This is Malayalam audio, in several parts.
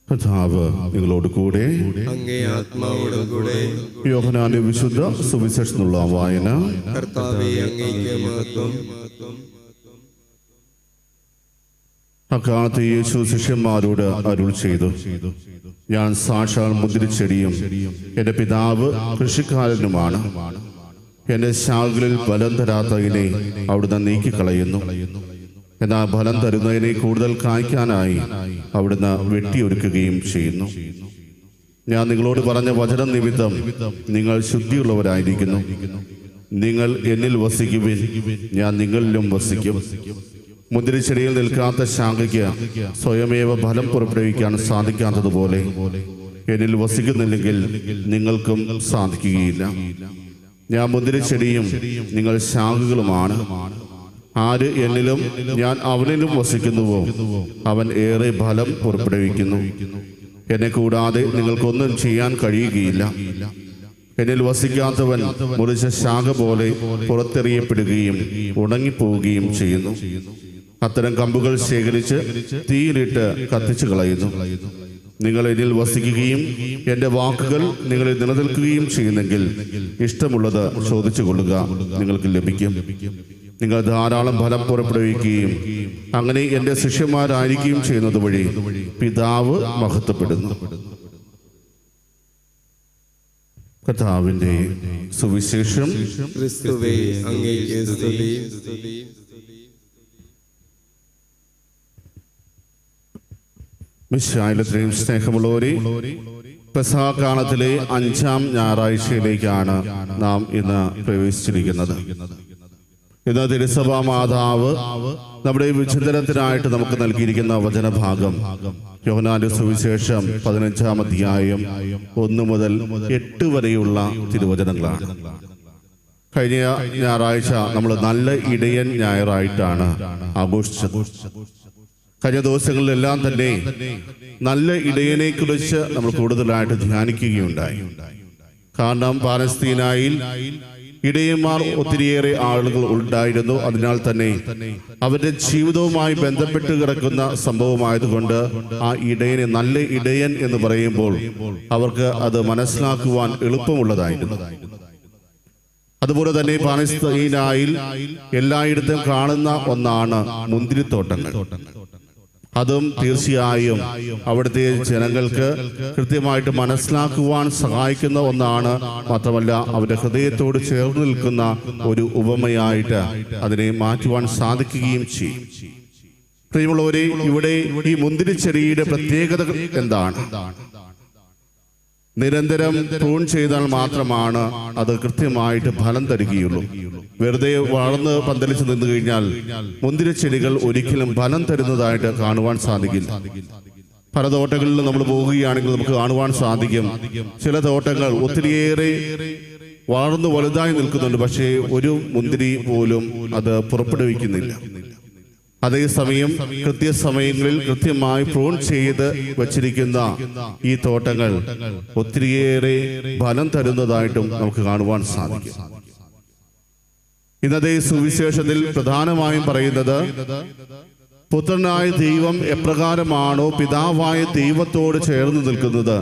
കർത്താവ് നിങ്ങളോട് കൂടെ. അങ്ങേ ആത്മാവോടും കൂടെ. യോഹന്നാന്റെ വിശുദ്ധ സുവിശേഷത്തിനുള്ള വായന. കർത്താവേ, അങ്ങേക്ക് മഹത്വം. അക്കാലത്ത് യേശു ശിഷ്യന്മാരോട് അരുൾ ചെയ്തു, ഞാൻ സാക്ഷാൽ മുന്തിരിച്ചെടിയും എൻ്റെ പിതാവ് കൃഷിക്കാരനുമാണ്. എൻ്റെ ശാഖകളിൽ ഫലം തരാത്തതിനെ അവിടുന്ന് നീക്കിക്കളയുന്നു. എന്നാൽ ഫലം തരുന്നതിനെ കൂടുതൽ കായ്ക്കാനായി അവിടുന്ന് വെട്ടിയൊരുക്കുകയും ചെയ്യുന്നു. ഞാൻ നിങ്ങളോട് പറഞ്ഞ വചനം നിമിത്തം നിങ്ങൾ ശുദ്ധിയുള്ളവരായിരിക്കുന്നു. നിങ്ങൾ എന്നിൽ വസിക്കുവിൻ, ഞാൻ നിങ്ങളിലും വസിക്കും. മുന്തിരിച്ചെടിയിൽ നിൽക്കാത്ത ശാഖയ്ക്ക് സ്വയമേവ ഫലം പുറപ്പെടുവിക്കാൻ സാധിക്കാത്തതുപോലെ എന്നിൽ വസിക്കുന്നില്ലെങ്കിൽ നിങ്ങൾക്കും സാധിക്കുകയില്ല. ഞാൻ മുന്തിരിച്ചെടിയും നിങ്ങൾ ശാഖകളുമാണ്. ആര് എന്നിലും ഞാൻ അവനിലും വസിക്കുന്നുവോ അവൻ ഏറെ ഫലം പുറപ്പെടുവിക്കുന്നു. എന്നെ കൂടാതെ നിങ്ങൾക്കൊന്നും ചെയ്യാൻ കഴിയുകയില്ല. എന്നിൽ വസിക്കാത്തവൻ മുറിച്ച ശാഖ പോലെ പുറത്തെറിയപ്പെടുകയും ഉണങ്ങിപ്പോവുകയും ചെയ്യുന്നു. അത്തരം കമ്പുകൾ ശേഖരിച്ച് തീയിലിട്ട് കത്തിച്ചു കളയുന്നു. നിങ്ങൾ എന്നിൽ വസിക്കുകയും എൻ്റെ വാക്കുകൾ നിങ്ങളിൽ നിലനിൽക്കുകയും ചെയ്യുന്നെങ്കിൽ ഇഷ്ടമുള്ളത് ചോദിച്ചു കൊള്ളുക, നിങ്ങൾക്ക് ലഭിക്കും. നിങ്ങൾ ധാരാളം ഫലം പുറപ്പെടുവിക്കുകയും അങ്ങനെ എൻ്റെ ശിഷ്യന്മാരായിരിക്കുകയും ചെയ്യുന്നത് വഴി പിതാവ് മഹത്വപ്പെടുന്നു. കർത്താവിന്റെ സുവിശേഷം. ക്രിസ്തുവേ, അങ്ങേക്ക് സ്തുതി. മിശിഹായിലെയും സ്നേഹമുള്ളവരെ, പെസഹ കാലത്തിലെ 5-ാം ഞായറാഴ്ചയിലേക്കാണ് നാം ഇന്ന് പ്രവേശിച്ചിരിക്കുന്നത്. ഇന്ന് തിരുസഭാ മാതാവ് നമ്മുടെ വിചിന്തനത്തിനായിട്ട് നമുക്ക് നൽകിയിരിക്കുന്ന വചനഭാഗം യോഹന്നാന്റെ സുവിശേഷം 15-ാം അധ്യായം 1 മുതൽ 8 വരെയുള്ള തിരുവചനങ്ങളാണ്. കഴിഞ്ഞ ഞായറാഴ്ച നമ്മൾ നല്ല ഇടയൻ ഞായറായിട്ടാണ് ആഘോഷിച്ചത്. കഴിഞ്ഞ ദിവസങ്ങളിലെല്ലാം തന്നെ നല്ല ഇടയനെ കുറിച്ച് നമ്മൾ കൂടുതലായിട്ട് ധ്യാനിക്കുകയുണ്ടായി. കാരണം പാലസ്തീനായിൽ ഇടയന്മാർ ഒത്തിരിയേറെ ആളുകൾ ഉണ്ടായിരുന്നു. അതിനാൽ തന്നെ അവരുടെ ജീവിതവുമായി ബന്ധപ്പെട്ട് കിടക്കുന്ന സംഭവമായതുകൊണ്ട് ആ ഇടയനെ നല്ല ഇടയൻ എന്ന് പറയുമ്പോൾ അവർക്ക് അത് മനസ്സിലാക്കുവാൻ എളുപ്പമുള്ളതായിരുന്നു. അതുപോലെ തന്നെ പാലസ്തീനായിൽ എല്ലായിടത്തും കാണുന്ന ഒന്നാണ് മുന്തിരിത്തോട്ടങ്ങൾ. അതും തീർച്ചയായും അവിടുത്തെ ജനങ്ങൾക്ക് കൃത്യമായിട്ട് മനസ്സിലാക്കുവാൻ സഹായിക്കുന്ന ഒന്നാണ്. മാത്രമല്ല അവരുടെ ഹൃദയത്തോട് ചേർന്ന് നിൽക്കുന്ന ഒരു ഉപമയായിട്ട് അതിനെ മാറ്റുവാൻ സാധിക്കുകയും ചെയ്യും. പ്രിയമുള്ളവരെ, ഇവിടെ ഈ മുന്തിരിച്ചെടിയുടെ പ്രത്യേകത എന്താണ്? നിരന്തരം പ്രൂൺ ചെയ്താൽ മാത്രമാണ് അത് കൃത്യമായിട്ട് ഫലം തരികയുള്ളൂ. വെറുതെ വളർന്ന് പന്തലിച്ച് നിന്നു കഴിഞ്ഞാൽ മുന്തിരിച്ചെടികൾ ഒരിക്കലും ഫലം തരുന്നതായിട്ട് കാണുവാൻ സാധിക്കില്ല. പല തോട്ടങ്ങളിലും നമ്മൾ പോവുകയാണെങ്കിൽ നമുക്ക് കാണുവാൻ സാധിക്കും, ചില തോട്ടങ്ങൾ ഒത്തിരിയേറെ വളർന്നു വലുതായി നിൽക്കുന്നുണ്ട്, പക്ഷേ ഒരു മുന്തിരി പോലും അത് പുറപ്പെടുവിക്കുന്നില്ല. അതേസമയം കൃത്യസമയങ്ങളിൽ കൃത്യമായി പ്രൂൺ ചെയ്ത് വച്ചിരിക്കുന്ന ഈ തോട്ടങ്ങൾ ഒത്തിരിയേറെ ഫലം തരുന്നതായിട്ടും നമുക്ക് കാണുവാൻ സാധിക്കും. ഇന്നത്തെ സുവിശേഷത്തിൽ പ്രധാനമായും പറയുന്നത്, പുത്രനായ ദൈവം എപ്രകാരമാണോ പിതാവായ ദൈവത്തോട് ചേർന്ന് നിൽക്കുന്നത്,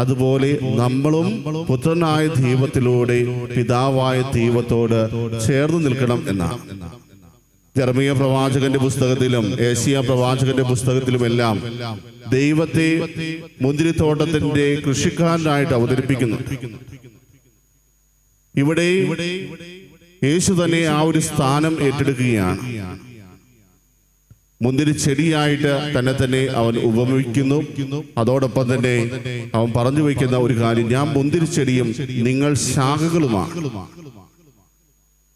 അതുപോലെ നമ്മളും പുത്രനായ ദൈവത്തിലൂടെ പിതാവായ ദൈവത്തോട് ചേർന്ന് നിൽക്കണം എന്നാണ്. ജെറമിയ പ്രവാചകന്റെ പുസ്തകത്തിലും ഏശയ്യാ പ്രവാചകന്റെ പുസ്തകത്തിലുമെല്ലാം ദൈവത്തെ മുന്തിരിത്തോട്ടത്തിന്റെ കൃഷിക്കാരനായിട്ട് അവതരിപ്പിക്കുന്നു. ഇവിടെ യേശു തന്നെ ആ ഒരു സ്ഥാനം ഏറ്റെടുക്കുകയാണ്. മുന്തിരിച്ചെടിയായിട്ട് തന്നെ അവൻ ഉപമിക്കുന്നു. അതോടൊപ്പം തന്നെ അവൻ പറഞ്ഞു വയ്ക്കുന്ന ഒരു കാര്യം, ഞാൻ മുന്തിരിച്ചെടിയും നിങ്ങൾ ശാഖകളുമാണ്.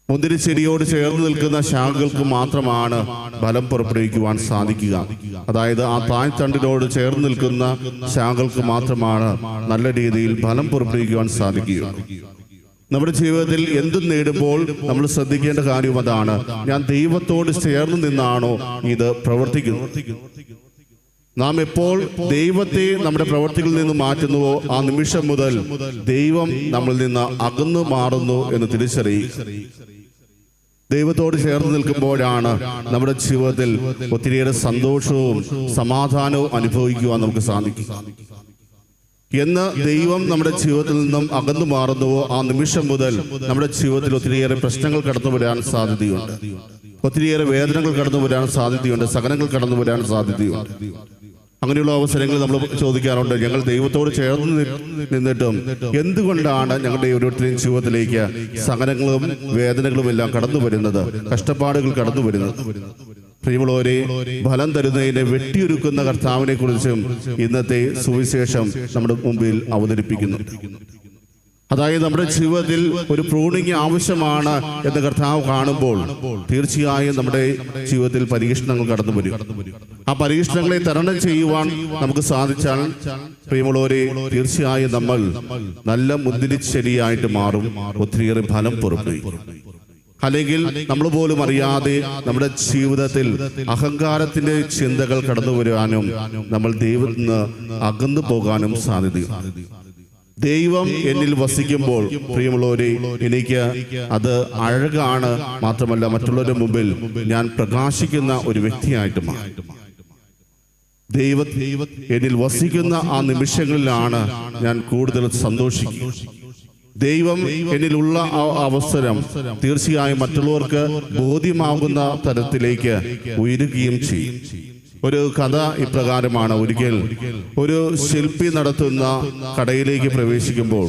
മുന്തിരിച്ചെടിയോട് ചേർന്ന് നിൽക്കുന്ന ശാഖകൾക്ക് മാത്രമാണ് ഫലം പുറപ്പെടുവിക്കുവാൻ സാധിക്കുക. അതായത് ആ തായ്തണ്ടിനോട് ചേർന്ന് നിൽക്കുന്ന ശാഖകൾക്ക് മാത്രമാണ് നല്ല രീതിയിൽ ഫലം പുറപ്പെടുവിക്കുവാൻ സാധിക്കുക. നമ്മുടെ ജീവിതത്തിൽ എന്തും നേടുമ്പോൾ നമ്മൾ ശ്രദ്ധിക്കേണ്ട കാര്യം അതാണ്, ഞാൻ ദൈവത്തോട് ചേർന്ന് നിന്നാണോ ഇത് പ്രവർത്തിക്കുന്നത്. നാം എപ്പോൾ ദൈവത്തെ നമ്മുടെ പ്രവർത്തികളിൽ നിന്ന് മാറ്റുന്നുവോ ആ നിമിഷം മുതൽ ദൈവം നമ്മളിൽ നിന്ന് അകന്നു മാറുന്നു എന്ന് തിരിച്ചറിയുക. ദൈവത്തോട് ചേർന്ന് നിൽക്കുമ്പോഴാണ് നമ്മുടെ ജീവിതത്തിൽ ഒത്തിരിയേറെ സന്തോഷവും സമാധാനവും അനുഭവിക്കുവാൻ നമുക്ക് സാധിക്കും. എന്ന് ദൈവം നമ്മുടെ ജീവിതത്തിൽ നിന്നും അകന്നു മാറുന്നുവോ ആ നിമിഷം മുതൽ നമ്മുടെ ജീവിതത്തിൽ ഒത്തിരിയേറെ പ്രശ്നങ്ങൾ കടന്നു വരാൻ സാധ്യതയുണ്ട്, ഒത്തിരിയേറെ വേദനകൾ കടന്നു വരാൻ സാധ്യതയുണ്ട്, സഹനങ്ങൾ കടന്നു വരാൻ സാധ്യതയുണ്ട്. അങ്ങനെയുള്ള അവസരങ്ങളിൽ നമ്മൾ ചോദിക്കാറുണ്ട്, ഞങ്ങൾ ദൈവത്തോട് ചേർന്ന് നിന്നിട്ടും എന്തുകൊണ്ടാണ് ഞങ്ങളുടെ ഓരോരുത്തരെയും ജീവിതത്തിലേക്ക് സഹനങ്ങളും വേദനകളും എല്ലാം കടന്നു വരുന്നത്, കഷ്ടപ്പാടുകൾ കടന്നു വരുന്നത്? പ്രിയമുള്ളവരെ, ഫലം തരുന്നതിനെ വെട്ടിയൊരുക്കുന്ന കർത്താവിനെ കുറിച്ചും ഇന്നത്തെ സുവിശേഷം നമ്മുടെ മുമ്പിൽ അവതരിപ്പിക്കുന്നു. അതായത് നമ്മുടെ ജീവിതത്തിൽ ഒരു പ്രൂണിങ് ആവശ്യമാണ് എന്ന് കർത്താവ് കാണുമ്പോൾ തീർച്ചയായും നമ്മുടെ ജീവിതത്തിൽ പരീക്ഷണങ്ങൾ കടന്നു വരും. ആ പരീക്ഷണങ്ങളെ തരണം ചെയ്യുവാൻ നമുക്ക് സാധിച്ചാൽ പ്രിയമുള്ളവരെ, തീർച്ചയായും നമ്മൾ നല്ല മുന്തിരിച്ചെടിയായിട്ട് മാറും, ഒത്തിരിയേറെ ഫലം പുറപ്പെടും. അല്ലെങ്കിൽ നമ്മൾ പോലും അറിയാതെ നമ്മുടെ ജീവിതത്തിൽ അഹങ്കാരത്തിന്റെ ചിന്തകൾ കടന്നു വരുവാനും നമ്മൾ ദൈവത്തിൽ നിന്ന് അകന്നു പോകാനും സാധ്യതയുണ്ട്. ദൈവം എന്നിൽ വസിക്കുമ്പോൾ പ്രിയമുള്ളവരെ, എനിക്ക് അത് അഴകാണ്, മാത്രമല്ല മറ്റുള്ളവരുടെ മുമ്പിൽ ഞാൻ പ്രകാശിക്കുന്ന ഒരു വ്യക്തിയായിട്ട് മാറും. ദൈവം എന്നിൽ വസിക്കുന്ന ആ നിമിഷങ്ങളിലാണ് ഞാൻ കൂടുതൽ സന്തോഷിക്കുക. ദൈവം എന്നിലുള്ള ആ അവസരം തീർച്ചയായും മറ്റുള്ളവർക്ക് ബോധ്യമാകുന്ന തരത്തിലേക്ക് ഉയരുകയും ചെയ്യും. ഒരു കഥ ഇപ്രകാരമാണ്. ഒരിക്കൽ ഒരു ശില്പി നടത്തുന്ന കടയിലേക്ക് പ്രവേശിക്കുമ്പോൾ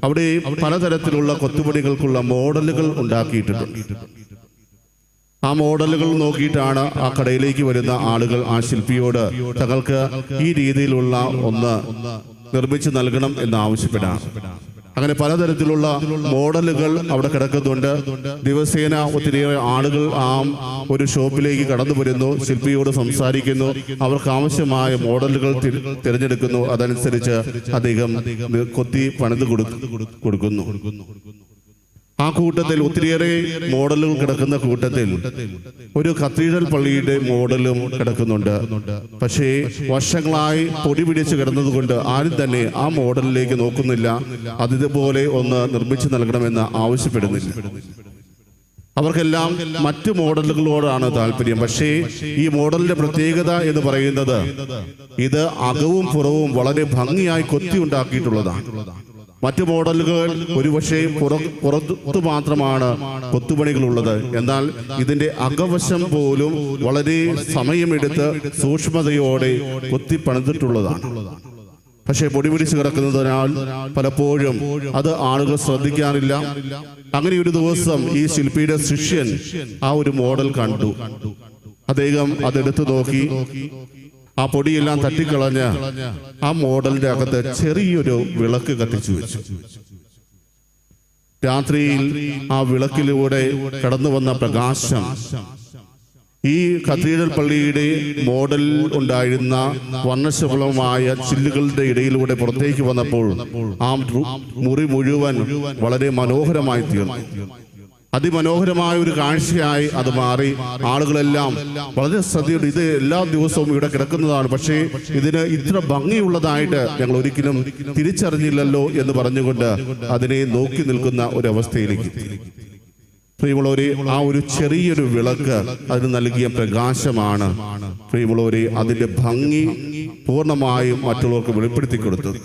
അവിടെ പലതരത്തിലുള്ള കൊത്തുപണികൾക്കുള്ള മോഡലുകൾ ഉണ്ടാക്കിയിട്ടുണ്ട്. ആ മോഡലുകൾ നോക്കിയിട്ടാണ് ആ കടയിലേക്ക് വരുന്ന ആളുകൾ ആ ശില്പിയോട് തങ്ങൾക്ക് ഈ രീതിയിലുള്ള ഒന്ന് നിർമ്മിച്ചു നൽകണം എന്ന് ആവശ്യപ്പെടാം. അങ്ങനെ പലതരത്തിലുള്ള മോഡലുകൾ അവിടെ കിടക്കുന്നുണ്ട്. ദിവസേന ഒത്തിരിയേറെ ആളുകൾ ആ ഒരു ഷോപ്പിലേക്ക് കടന്നു വരുന്നു, ശില്പിയോട് സംസാരിക്കുന്നു, അവർക്ക് ആവശ്യമായ മോഡലുകൾ തിരഞ്ഞെടുക്കുന്നു. അതനുസരിച്ച് അദ്ദേഹം കൊത്തി പണിത് കൊടുക്കുന്നു. ആ കൂട്ടത്തിൽ ഒത്തിരിയേറെ മോഡലുകൾ കിടക്കുന്ന കൂട്ടത്തിൽ ഒരു കത്തീഡ്രൽ പള്ളിയുടെ മോഡലും കിടക്കുന്നുണ്ട്. പക്ഷേ വർഷങ്ങളായി പൊടി പിടിച്ച് കിടന്നതുകൊണ്ട് ആരും തന്നെ ആ മോഡലിലേക്ക് നോക്കുന്നില്ല, അതിതുപോലെ ഒന്ന് നിർമ്മിച്ചു നൽകണമെന്ന് ആവശ്യപ്പെടുന്നില്ല. അവർക്കെല്ലാം മറ്റു മോഡലുകളോടാണ് താല്പര്യം. പക്ഷേ ഈ മോഡലിന്റെ പ്രത്യേകത എന്ന് പറയുന്നത് ഇത് അകവും പുറവും വളരെ ഭംഗിയായി കൊത്തി ഉണ്ടാക്കിയിട്ടുള്ളതാണ്. മറ്റു മോഡലുകൾ ഒരുപക്ഷെ പുറത്തു മാത്രമാണ് കൊത്തുപണികളുള്ളത്, എന്നാൽ ഇതിന്റെ അകവശം പോലും വളരെ സമയമെടുത്ത് സൂക്ഷ്മതയോടെ കൊത്തിപ്പണിതിട്ടുള്ളതാണ്. പക്ഷെ പൊടി പിടിച്ച് കിടക്കുന്നതിനാൽ പലപ്പോഴും അത് ആളുകൾ ശ്രദ്ധിക്കാറില്ല. അങ്ങനെ ഒരു ദിവസം ഈ ശില്പിയുടെ ശിഷ്യൻ ആ ഒരു മോഡൽ കണ്ടു. അദ്ദേഹം അതെടുത്തു നോക്കി, ആ പൊടിയെല്ലാം തട്ടിക്കളഞ്ഞ് ആ മോഡലിന്റെ അകത്ത് ചെറിയൊരു വിളക്ക് കത്തിച്ചു വെച്ചു. രാത്രിയിൽ ആ വിളക്കിലൂടെ കടന്നു വന്ന പ്രകാശം ഈ കത്തീഡ്രൽ പള്ളിയുടെ മോഡലിൽ ഉണ്ടായിരുന്ന വർണ്ണശബളമായ ചില്ലുകളുടെ ഇടയിലൂടെ പുറത്തേക്ക് വന്നപ്പോൾ ആ മുറി മുഴുവൻ വളരെ മനോഹരമായി തീർന്നു. അതിമനോഹരമായ ഒരു കാഴ്ചയായി അത് മാറി. ആളുകളെല്ലാം വളരെ ശ്രദ്ധയോടെ ഇത് എല്ലാ ദിവസവും ഇവിടെ കിടക്കുന്നതാണ്, പക്ഷേ ഇതിന് ഇത്ര ഭംഗിയുള്ളതായിട്ട് ഞങ്ങൾ ഒരിക്കലും തിരിച്ചറിഞ്ഞില്ലല്ലോ എന്ന് പറഞ്ഞുകൊണ്ട് അതിനെ നോക്കി നിൽക്കുന്ന ഒരവസ്ഥയിലേക്ക്. പ്രിയമുള്ളവരെ, ആ ഒരു ചെറിയൊരു വിളക്ക് അതിന് നൽകിയ പ്രകാശമാണ് പ്രിയമുള്ളവരെ അതിന്റെ ഭംഗി പൂർണ്ണമായും മറ്റുള്ളവർക്ക് വെളിപ്പെടുത്തി കൊടുത്തത്.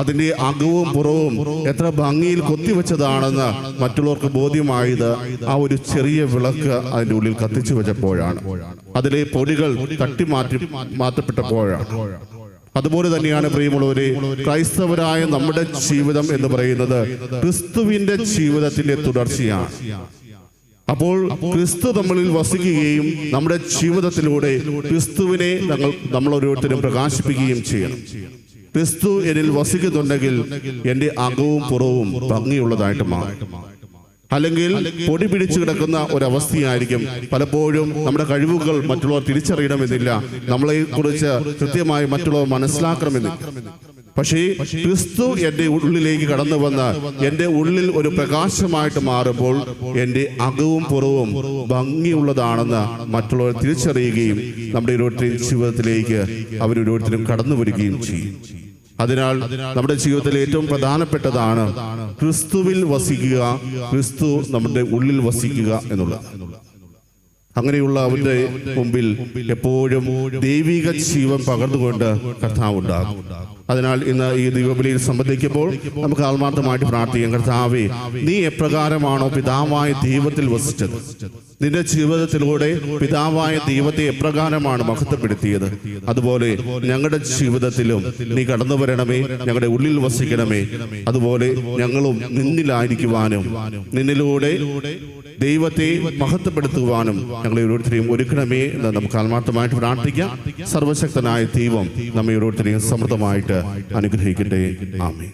അതിന്റെ അകവും പുറവും എത്ര ഭംഗിയിൽ കൊത്തിവെച്ചതാണെന്ന് മറ്റുള്ളവർക്ക് ബോധ്യമായത് ആ ഒരു ചെറിയ വിളക്ക് അതിന്റെ ഉള്ളിൽ കത്തിച്ചു വെച്ചപ്പോഴാണ്, അതിലെ പൊടികൾ മാറ്റപ്പെട്ടപ്പോഴാണ്. അതുപോലെ തന്നെയാണ് പ്രിയമുള്ളവരെ, ക്രൈസ്തവരായ നമ്മുടെ ജീവിതം എന്ന് പറയുന്നത് ക്രിസ്തുവിന്റെ ജീവിതത്തിന്റെ തുടർച്ചയാണ്. അപ്പോൾ ക്രിസ്തു നമ്മളിൽ വസിക്കുകയും നമ്മുടെ ജീവിതത്തിലൂടെ ക്രിസ്തുവിനെ നമ്മൾ ഓരോരുത്തരും പ്രകാശിപ്പിക്കുകയും ചെയ്യണം. ക്രിസ്തു എന്നിൽ വസിക്കുന്നുണ്ടെങ്കിൽ എൻ്റെ അകവും പുറവും ഭംഗിയുള്ളതായിട്ട് മാറും. അല്ലെങ്കിൽ പൊടി പിടിച്ചു കിടക്കുന്ന ഒരവസ്ഥയായിരിക്കും. പലപ്പോഴും നമ്മുടെ കഴിവുകൾ മറ്റുള്ളവർ തിരിച്ചറിയണമെന്നില്ല, നമ്മളെ കുറിച്ച് കൃത്യമായി മറ്റുള്ളവർ മനസ്സിലാക്കണമെന്നില്ല. പക്ഷേ ക്രിസ്തു എൻ്റെ ഉള്ളിലേക്ക് കടന്നു വന്ന് എൻ്റെ ഉള്ളിൽ ഒരു പ്രകാശമായിട്ട് മാറുമ്പോൾ എൻ്റെ അകവും പുറവും ഭംഗിയുള്ളതാണെന്ന് മറ്റുള്ളവർ തിരിച്ചറിയുകയും നമ്മുടെ ഓരോരുത്തരും ജീവിതത്തിലേക്ക് അവരോരോരുത്തരും കടന്നു വരികയും ചെയ്യും. അതിനാൽ നമ്മുടെ ജീവിതത്തിൽ ഏറ്റവും പ്രധാനപ്പെട്ടതാണ് ക്രിസ്തുവിൽ വസിക്കുക, ക്രിസ്തു നമ്മുടെ ഉള്ളിൽ വസിക്കുക എന്നുള്ളത്. അങ്ങനെയുള്ള അവരുടെ മുമ്പിൽ എപ്പോഴും ദൈവിക ജീവൻ പകർന്നുകൊണ്ട് കർത്താവ് ഉണ്ടാകും. അതിനാൽ ഇന്ന് ഈ ദൈവബലിയിൽ സംബന്ധിക്കുമ്പോൾ നമുക്ക് ആത്മാർത്ഥമായിട്ട് പ്രാർത്ഥിക്കാം. കർത്താവേ, നീ എപ്രകാരമാണോ പിതാവായ ദൈവത്തിൽ വസിച്ചത്, നിന്റെ ജീവിതത്തിലൂടെ പിതാവായ ദൈവത്തെ എപ്രകാരമാണ് മഹത്വപ്പെടുത്തിയത്, അതുപോലെ ഞങ്ങളുടെ ജീവിതത്തിലും നീ കടന്നു വരണമേ, ഞങ്ങളുടെ ഉള്ളിൽ വസിക്കണമേ. അതുപോലെ ഞങ്ങളും നിന്നിലായിരിക്കുവാനും നിന്നിലൂടെ ദൈവത്തെ മഹത്വപ്പെടുത്തുവാനും ഞങ്ങളെ ഓരോരുത്തരെയും ഒരുക്കണമേ എന്ന് നമുക്ക് ആത്മാർത്ഥമായിട്ട് പ്രാർത്ഥിക്കാം. സർവശക്തനായ ദൈവം നമ്മെ ഓരോരുത്തരെയും സമൃദ്ധമായിട്ട് അനുഗ്രഹിക്കട്ടെ. ആമേൻ.